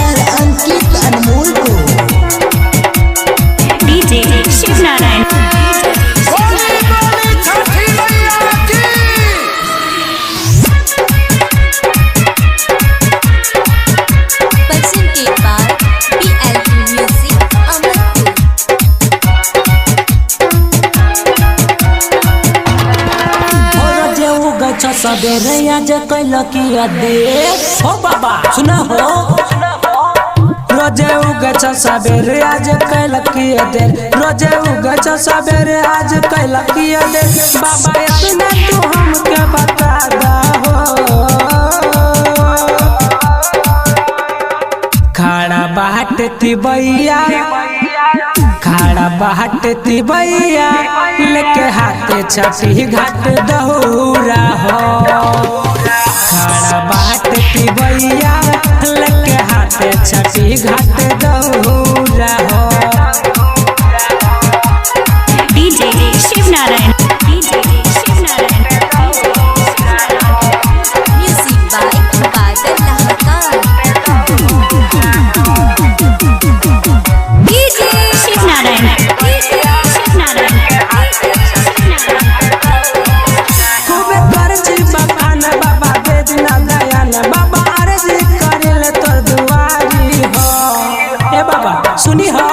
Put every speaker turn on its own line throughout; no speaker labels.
Singer Ankit अनमोल को।
DJ Shiv Narayan.
सबेरे आज कैल किया दे हो बाबा सुना हो रोजे उगे सबेरे आज कैल किया दे रोजे उगे सबेरे आज कैल किया दे बाबा इतना तू हमके बता दा हो। खड़ा बाटती बैया खड़ा बाटती बैया लेके हाथे छठी घाट दौरा हो। खड़ा बाटती बैया लेके हाथे छठी घाट दौरा हो।
DJ Shiv Narayan. DJ Shiv Narayan.
Music by Badal Lahkar. DJ
Shiv Narayan. Shiv Narayan.
खूबे करजी बखान बाबा दे दिना दयान बाबा अर्जी करिल तोर दुआरी हो। ए बाबा सुनी हो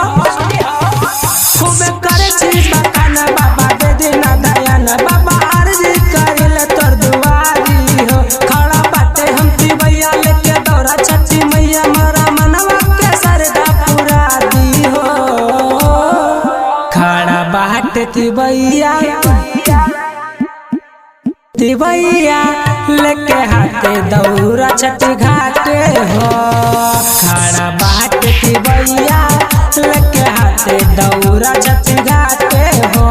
खूबे करजी बखान बाबा दे दिना दयान बाबा अर्जी करिल तोर दुआरी हो। खड़ा बाटे हम भैया लेके दौरा छठी मैया मोरा मनवा के सरदा पूरा दी हो। खड़ा बाटे भैया दिवैया लेके हाथे दौरा छठी घाटे हो। खड़ा बाट दिवैया लेके हाथे दौरा छठी घाटे हो।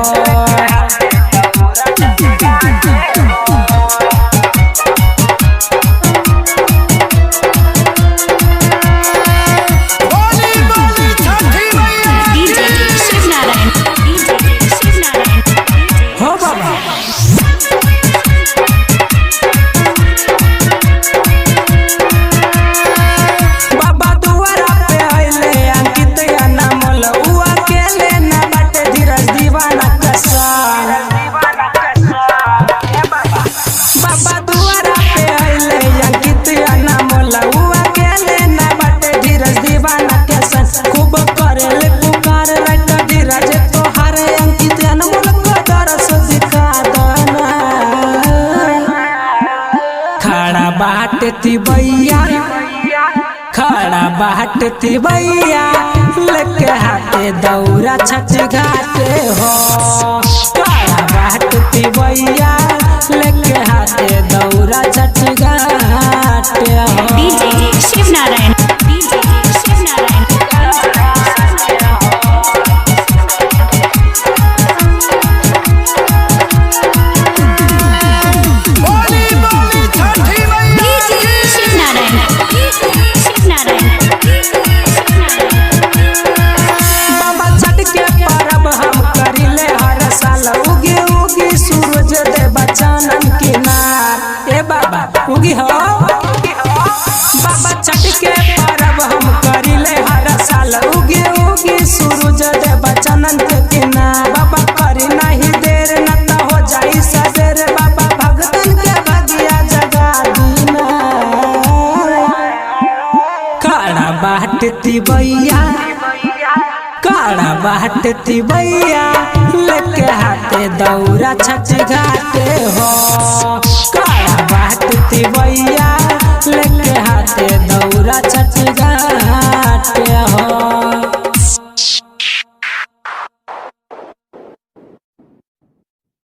डीजे शिव नारायण। डीजे शिव नारायण।
हो बाबा बाबा दुआरा पे आइले अंकित अनमोल हुआ अकेले ना बाटे धीरज दीवाना कसान। बाबा दुआरा पे आइले अंकित अनमोल हुआ अकेले ना बाटे धीरज दीवाना कसान। खूब करेले पुकार रट धीरज तोहार अंकित अनमोल को दरस दिखा दना। खड़ा बाटती बैया खड़ा बाटती बैया लेके हाथे दौरा छठ घाटे हो। खड़ा बाटती बैया लेके हाथे दौरा छठ घाटे हो।
DJ Shiv Narayan. DJ Shiv Narayan. DJ Shiv Narayan. Shiv Narayan.
बाबा छठ के परब हम करिले हर साल उगे उगी सूरज देव चानन किनार। ए बाबा उगी हो बाबा छठ के परब हम करिले हर साल उगे उगी सूरज देव चानन के किनार। बाबा करी नहीं देर न त हो जाई सवेर बाबा भगतन के भगिया जगा दीना। खड़ा बाटती बैया खड़ा बाटती बैया लेके हाथे दौरा छठ घाटे हो। खड़ा बाटती बैया लेके